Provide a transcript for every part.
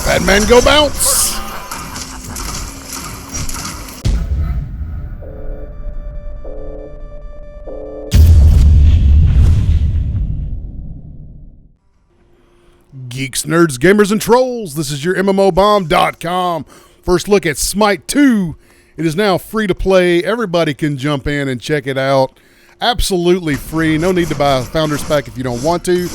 Fat man go bounce. Geeks, nerds, gamers, and trolls. This is your MMOBomb.com. First look at Smite 2. It is now free to play. Everybody can jump in and check it out. Absolutely free. No need to buy a Founders Pack if you don't want to.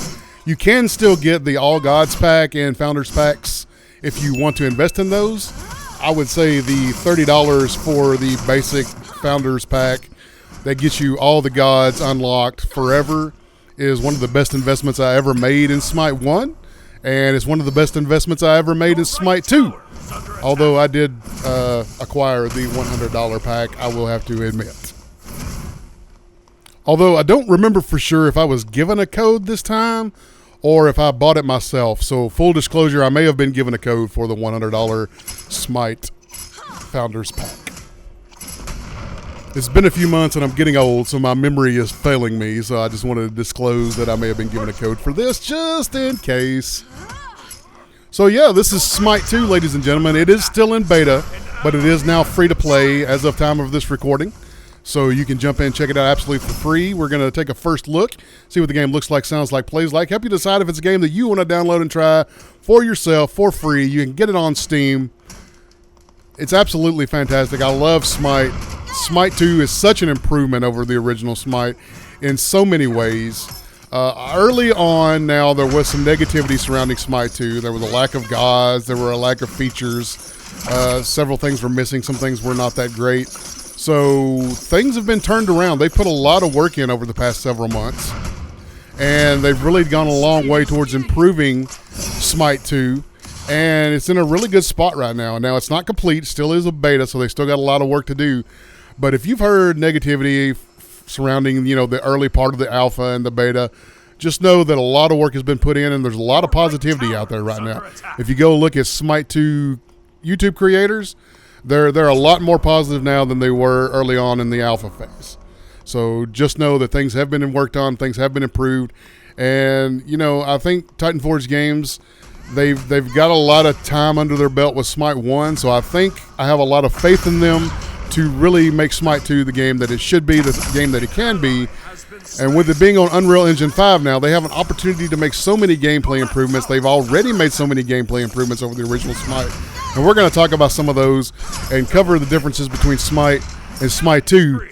You can still get the All Gods Pack and Founders Packs if you want to invest in those. I would say the $30 for the basic Founders Pack that gets you all the gods unlocked forever is one of the best investments I ever made in Smite 1. And it's one of the best investments I ever made in Smite 2. Although I did acquire the $100 pack, I will have to admit. Although I don't remember for sure if I was given a code this time or if I bought it myself. So full disclosure, I may have been given a code for the $100 Smite Founders Pack. It's been a few months and I'm getting old, so my memory is failing me. So I just wanted to disclose that I may have been given a code for this just in case. So yeah, this is Smite 2, ladies and gentlemen. It is still in beta, but it is now free to play as of time of this recording. So you can jump in and check it out absolutely for free. We're going to take a first look, see what the game looks like, sounds like, plays like, help you decide if it's a game that you want to download and try for yourself for free. You can get it on Steam. It's absolutely fantastic. I love Smite. Smite 2 is such an improvement over the original Smite in so many ways. Early on now, there was some negativity surrounding Smite 2. There was a lack of gods. There were a lack of features. Several things were missing. Some things were not that great. So things have been turned around. They put a lot of work in over the past several months. And they've really gone a long way towards improving Smite 2. And it's in a really good spot right now. Now, it's not complete. It still is a beta, so they still got a lot of work to do. But if you've heard negativity surrounding, the early part of the alpha and the beta, just know that a lot of work has been put in and there's a lot of positivity out there right now. If you go look at Smite 2 YouTube creators, they're a lot more positive now than they were early on in the alpha phase. So just know that things have been worked on, things have been improved. And, I think Titan Forge Games, they've got a lot of time under their belt with Smite 1, so I think I have a lot of faith in them to really make Smite 2 the game that it should be, the game that it can be. And with it being on Unreal Engine 5 now, they have an opportunity to make so many gameplay improvements. They've already made so many gameplay improvements over the original Smite. And we're going to talk about some of those and cover the differences between Smite and Smite 2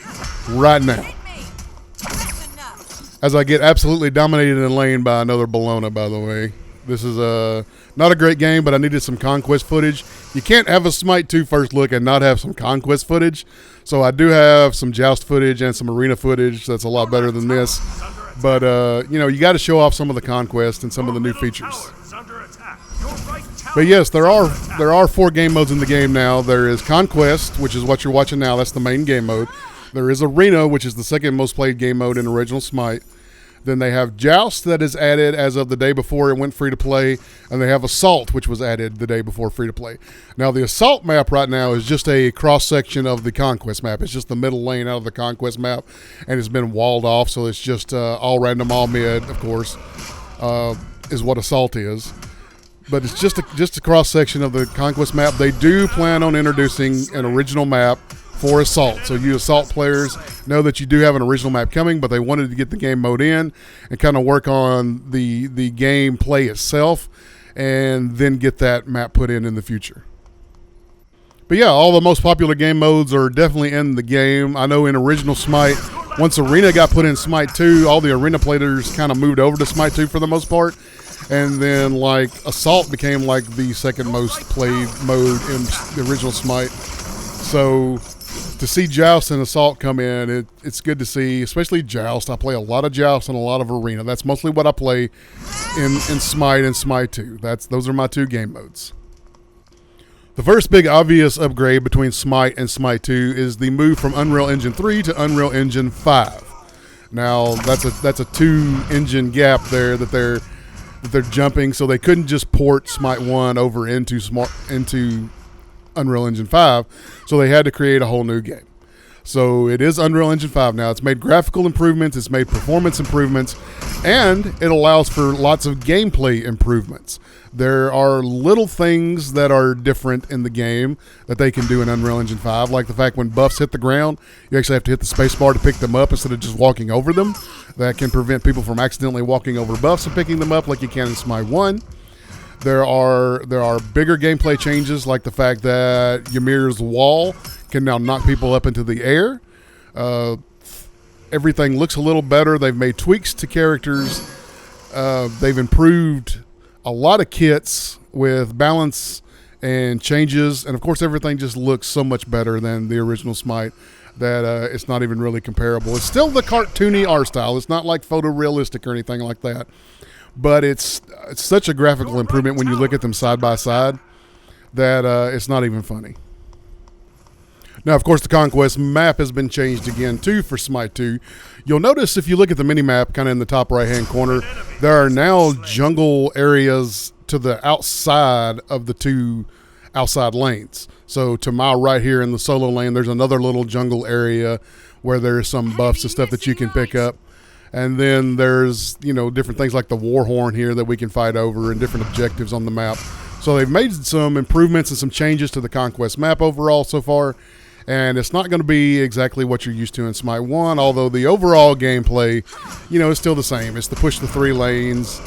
right now. As I get absolutely dominated in lane by another Bologna, by the way. This is not a great game, but I needed some conquest footage. You can't have a Smite 2 first look and not have some conquest footage. So I do have some joust footage and some arena footage that's a lot better than this. But, you got to show off some of the conquest and some of the new features. But yes, there are 4 game modes in the game now. There is Conquest, which is what you're watching now. That's the main game mode. There is Arena, which is the second most played game mode in original Smite. Then they have Joust that is added as of the day before it went free to play. And they have Assault, which was added the day before free to play. Now, the Assault map right now is just a cross-section of the Conquest map. It's just the middle lane out of the Conquest map. And it's been walled off, so it's just all random, all mid, of course, is what Assault is. But it's just a cross-section of the Conquest map. They do plan on introducing an original map for Assault. So you Assault players know that you do have an original map coming, but they wanted to get the game mode in and kind of work on the game play itself and then get that map put in the future. But yeah, all the most popular game modes are definitely in the game. I know in original Smite, once Arena got put in Smite 2, all the Arena players kind of moved over to Smite 2 for the most part. And then Assault became the second most played mode in the original Smite. So to see Joust and Assault come in, it's good to see, especially Joust. I play a lot of Joust and a lot of Arena. That's mostly what I play in Smite and Smite 2. Those are my 2 game modes. The first big obvious upgrade between Smite and Smite 2 is the move from Unreal Engine 3 to Unreal Engine 5. Now, that's a 2-engine gap there that they're jumping, so they couldn't just port Smite 1 over into Unreal Engine 5, so they had to create a whole new game. So it is Unreal Engine 5 now. It's made graphical improvements, it's made performance improvements, and it allows for lots of gameplay improvements. There are little things that are different in the game that they can do in Unreal Engine 5, like the fact when buffs hit the ground, you actually have to hit the space bar to pick them up instead of just walking over them. That can prevent people from accidentally walking over buffs and picking them up like you can in Smite 1. There are bigger gameplay changes, like the fact that Ymir's wall can now knock people up into the air. Everything looks a little better. They've made tweaks to characters. They've improved a lot of kits with balance and changes, and of course everything just looks so much better than the original Smite that it's not even really comparable. It's still the cartoony art style. It's not like photorealistic or anything like that, but it's such a graphical improvement when you look at them side by side that it's not even funny. Now, of course, the Conquest map has been changed again, too, for Smite 2. You'll notice if you look at the mini-map kind of in the top right-hand corner, there are now jungle areas to the outside of the two outside lanes. So to my right here in the solo lane, there's another little jungle area where there's some buffs and stuff that you can pick up. And then there's, different things like the war horn here that we can fight over and different objectives on the map. So they've made some improvements and some changes to the Conquest map overall so far. And it's not going to be exactly what you're used to in Smite 1, although the overall gameplay, is still the same. It's to push the 3 lanes,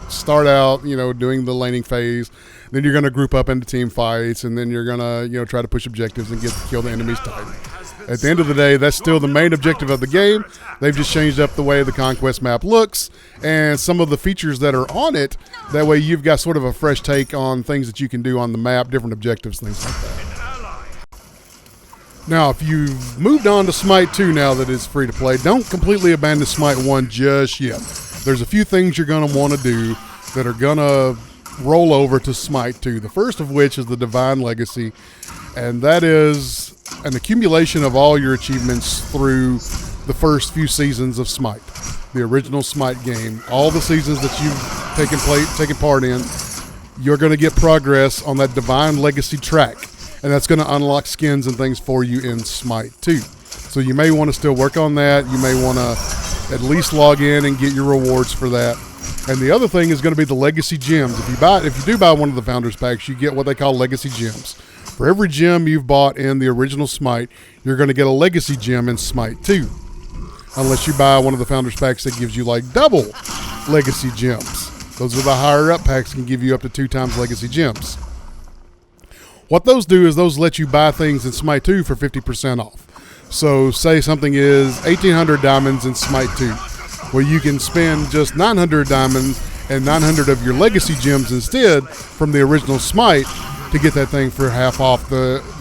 start out, doing the laning phase. Then you're going to group up into team fights, and then you're going to, try to push objectives and kill the enemies tight. At the end of the day, that's still the main objective of the game. They've just changed up the way the Conquest map looks and some of the features that are on it. That way you've got sort of a fresh take on things that you can do on the map, different objectives, things like that. Now, if you've moved on to Smite 2 now that it's free to play, don't completely abandon Smite 1 just yet. There's a few things you're going to want to do that are going to roll over to Smite 2. The first of which is the Divine Legacy, and that is an accumulation of all your achievements through the first few seasons of Smite, the original Smite game. All the seasons that you've taken part in, you're going to get progress on that Divine Legacy track. And that's going to unlock skins and things for you in Smite 2. So you may want to still work on that. You may want to at least log in and get your rewards for that. And the other thing is going to be the Legacy Gems. If you do buy one of the Founders Packs, you get what they call Legacy Gems. For every gem you've bought in the original Smite, you're going to get a Legacy Gem in Smite 2. Unless you buy one of the Founders Packs that gives you like double Legacy Gems. Those are the higher up packs, can give you up to 2 times Legacy Gems. What those do is those let you buy things in Smite 2 for 50% off. So say something is 1,800 diamonds in Smite 2. Well, you can spend just 900 diamonds and 900 of your Legacy Gems instead from the original Smite to get that thing for half off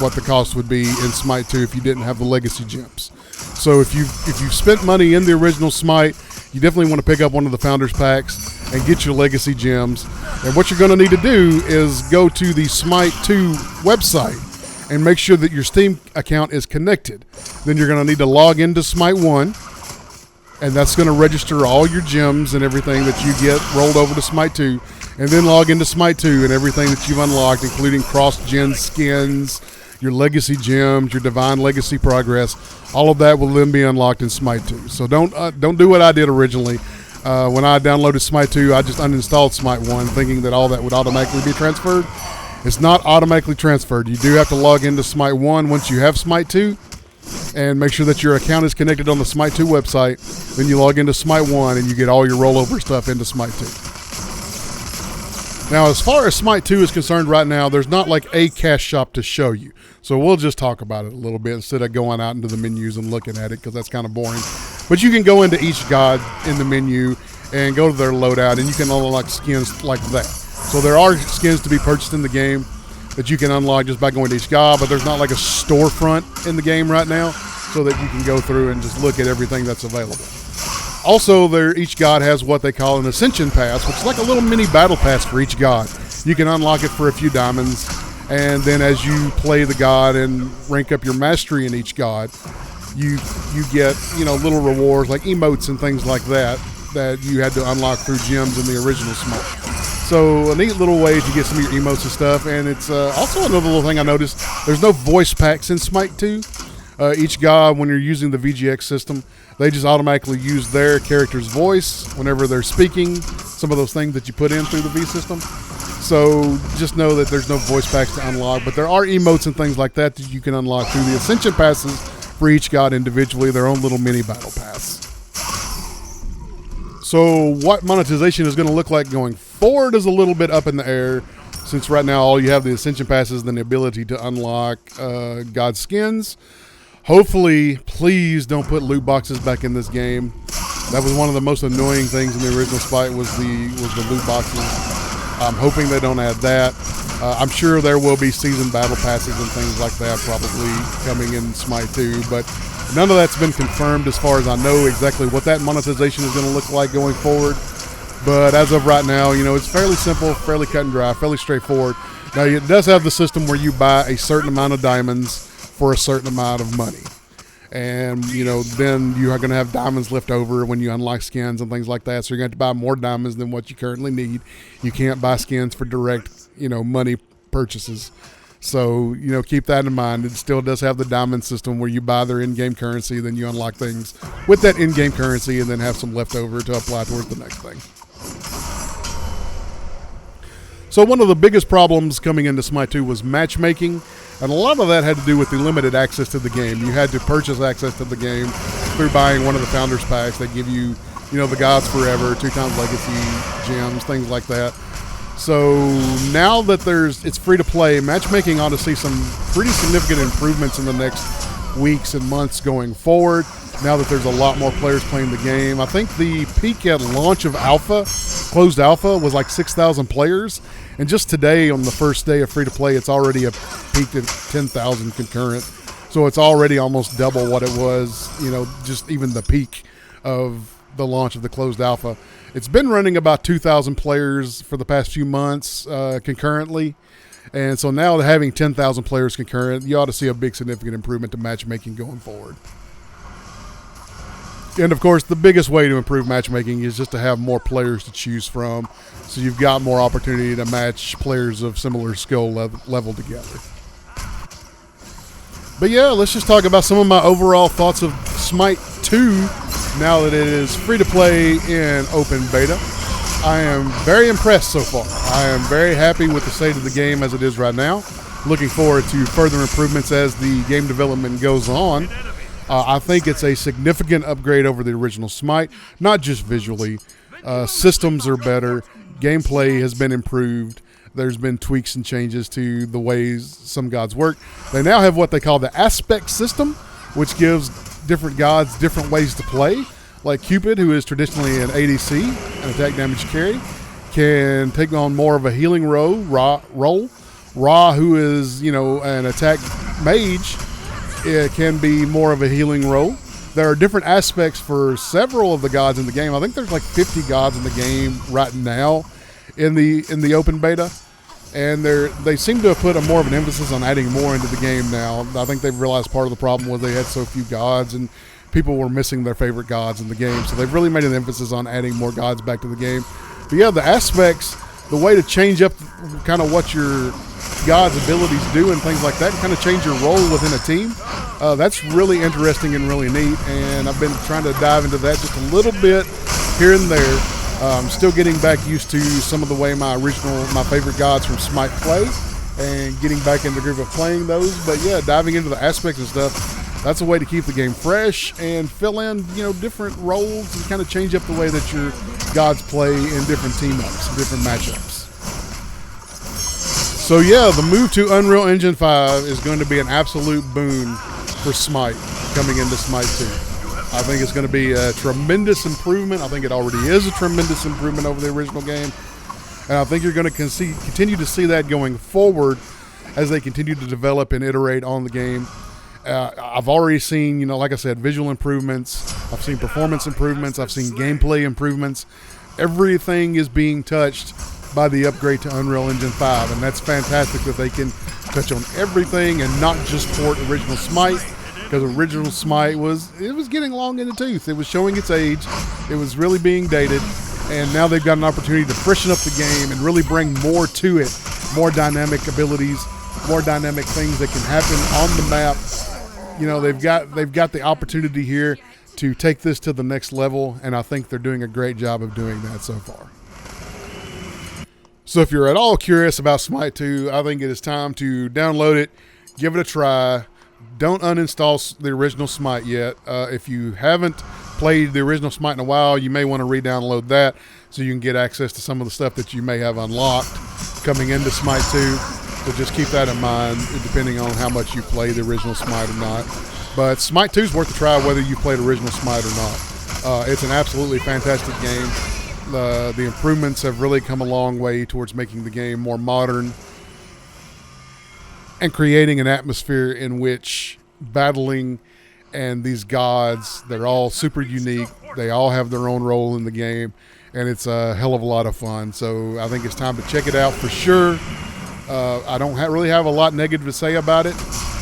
what the cost would be in Smite 2 if you didn't have the Legacy Gems. So if you've spent money in the original Smite, you definitely want to pick up one of the Founders Packs and get your Legacy Gems. And what you're going to need to do is go to the Smite 2 website and make sure that your Steam account is connected. Then you're going to need to log into Smite 1, and that's going to register all your gems and everything that you get rolled over to Smite 2, and then log into Smite 2 and everything that you've unlocked, including cross-gen skins, your Legacy Gems, your Divine Legacy progress. All of that will then be unlocked in Smite 2. So don't do what I did originally. When I downloaded Smite 2, I just uninstalled Smite 1, thinking that all that would automatically be transferred. It's not automatically transferred. You do have to log into Smite 1 once you have Smite 2, and make sure that your account is connected on the Smite 2 website. Then you log into Smite 1, and you get all your rollover stuff into Smite 2. Now, as far as Smite 2 is concerned right now, there's not like a cash shop to show you. So we'll just talk about it a little bit instead of going out into the menus and looking at it, because that's kind of boring. But you can go into each god in the menu and go to their loadout, and you can unlock skins like that. So there are skins to be purchased in the game that you can unlock just by going to each god, but there's not like a storefront in the game right now so that you can go through and just look at everything that's available. Also, each god has what they call an Ascension Pass, which is like a little mini battle pass for each god. You can unlock it for a few diamonds, and then as you play the god and rank up your mastery in each god, you get little rewards like emotes and things like that you had to unlock through gems in the original Smite. So a neat little way to get some of your emotes and stuff. And it's also another little thing I noticed. There's no voice packs in Smite 2. Each god, when you're using the VGX system, they just automatically use their character's voice whenever they're speaking, some of those things that you put in through the V system. So just know that there's no voice packs to unlock, but there are emotes and things like that that you can unlock through the Ascension passes for each god individually, their own little mini battle pass. So what monetization is going to look like going forward is a little bit up in the air, since right now all you have the Ascension passes and the ability to unlock god skins. Hopefully, please don't put loot boxes back in this game. That was one of the most annoying things in the original Smite was the loot boxes. I'm hoping they don't add that. I'm sure there will be season battle passes and things like that probably coming in Smite 2, but none of that's been confirmed as far as I know exactly what that monetization is going to look like going forward. But as of right now, you know, it's fairly simple, fairly cut and dry, fairly straightforward. Now, it does have the system where you buy a certain amount of diamonds for a certain amount of money. And, you know, then you are going to have diamonds left over when you unlock skins and things like that. So you're going to have to buy more diamonds than what you currently need. You can't buy skins for direct, you know, money purchases. So, you know, keep that in mind. It still does have the diamond system where you buy their in-game currency, then you unlock things with that in-game currency and then have some left over to apply towards the next thing. So one of the biggest problems coming into Smite 2 was matchmaking, and a lot of that had to do with the limited access to the game. You had to purchase access to the game through buying one of the Founders Packs that give you, you know, the Gods Forever, 2x Legacy, gems, things like that. So now that it's free to play, matchmaking ought to see some pretty significant improvements in the next weeks and months going forward. Now that there's a lot more players playing the game. I think the peak at launch of Alpha, closed Alpha, was like 6,000 players. And just today, on the first day of free-to-play, it's already peaked at 10,000 concurrent. So it's already almost double what it was, you know, just even the peak of the launch of the closed Alpha. It's been running about 2,000 players for the past few months concurrently. And so now having 10,000 players concurrent, you ought to see a big significant improvement to matchmaking going forward. And of course, the biggest way to improve matchmaking is just to have more players to choose from, so you've got more opportunity to match players of similar skill level together. But yeah, let's just talk about some of my overall thoughts of Smite 2 now that it is free to play in open beta. I am very impressed so far. I am very happy with the state of the game as it is right now. Looking forward to further improvements as the game development goes on. I think it's a significant upgrade over the original Smite, not just visually. Systems are better. Gameplay has been improved. There's been tweaks and changes to the ways some gods work. They now have what they call the aspect system, which gives different gods different ways to play. Like Cupid, who is traditionally an ADC, an attack damage carry, can take on more of a healing role. Ra, who is, you know, an attack mage, it can be more of a healing role. There are different aspects for several of the gods in the game. I think there's like 50 gods in the game right now in the open beta, and they seem to have put more of an emphasis on adding more into the game now. I think they've realized part of the problem was they had so few gods and people were missing their favorite gods in the game. So they've really made an emphasis on adding more gods back to the game. But yeah, the aspects, the way to change up kind of what your God's abilities do and things like that, and kind of change your role within a team. That's really interesting and really neat, and I've been trying to dive into that just a little bit here and there. I'm still getting back used to some of the way my favorite gods from Smite play, and getting back in the groove of playing those. But yeah, diving into the aspects and stuff, that's a way to keep the game fresh and fill in, you know, different roles and kind of change up the way that your gods play in different team-ups, different matchups. So yeah, the move to Unreal Engine 5 is going to be an absolute boon for Smite coming into Smite 2. I think it's going to be a tremendous improvement. I think it already is a tremendous improvement over the original game. And I think you're going to continue to see that going forward as they continue to develop and iterate on the game. I've already seen, you know, like I said, visual improvements. I've seen performance improvements. I've seen gameplay improvements. Everything is being touched by the upgrade to Unreal Engine 5, and that's fantastic that they can touch on everything and not just port original Smite, because original Smite was getting long in the tooth. It was showing its age. It was really being dated, and now they've got an opportunity to freshen up the game and really bring more to it, more dynamic abilities, more dynamic things that can happen on the map you know, they've got the opportunity here to take this to the next level, and I think they're doing a great job of doing that so far. So if you're at all curious about Smite 2, I think it is time to download it, give it a try. Don't uninstall the original Smite yet. If you haven't played the original Smite in a while, you may want to re-download that so you can get access to some of the stuff that you may have unlocked coming into Smite 2. So just keep that in mind, depending on how much you play the original Smite or not. But Smite 2 is worth a try whether you played original Smite or not. It's an absolutely fantastic game. The improvements have really come a long way towards making the game more modern and creating an atmosphere in which battling and these gods, they're all super unique. They all have their own role in the game, and it's a hell of a lot of fun. So I think it's time to check it out for sure. I don't really have a lot negative to say about it,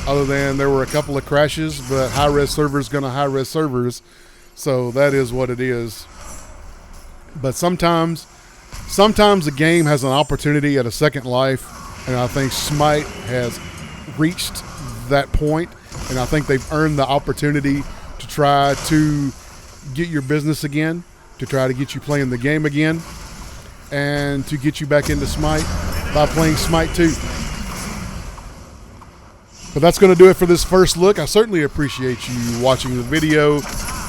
other than there were a couple of crashes, but high-res servers gonna high-res servers, so that is what it is. But sometimes the game has an opportunity at a second life, and I think Smite has reached that point, and I think they've earned the opportunity to try to get your business again, to try to get you playing the game again, and to get you back into Smite by playing Smite 2. But that's going to do it for this first look. I certainly appreciate you watching the video,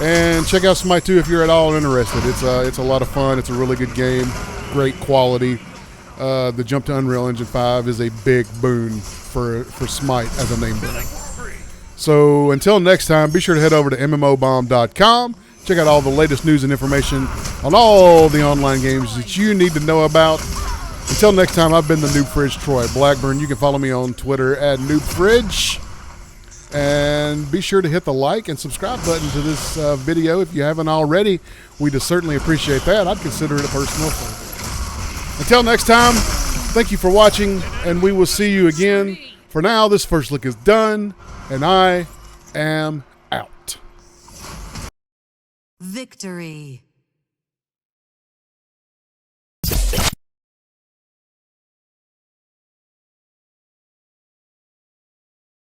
and check out Smite 2 if you're at all interested. It's a lot of fun. It's a really good game, great quality. The jump to Unreal Engine 5 is a big boon for Smite as a name brand. So until next time, be sure to head over to MMOBomb.com. Check out all the latest news and information on all the online games that you need to know about. Until next time, I've been the Noob Fridge, Troy Blackburn. You can follow me on Twitter at NoobFridge. And be sure to hit the like and subscribe button to this video if you haven't already. We'd certainly appreciate that. I'd consider it a personal favor. Until next time, thank you for watching, and we will see you again. For now, this first look is done, and I am out. Victory.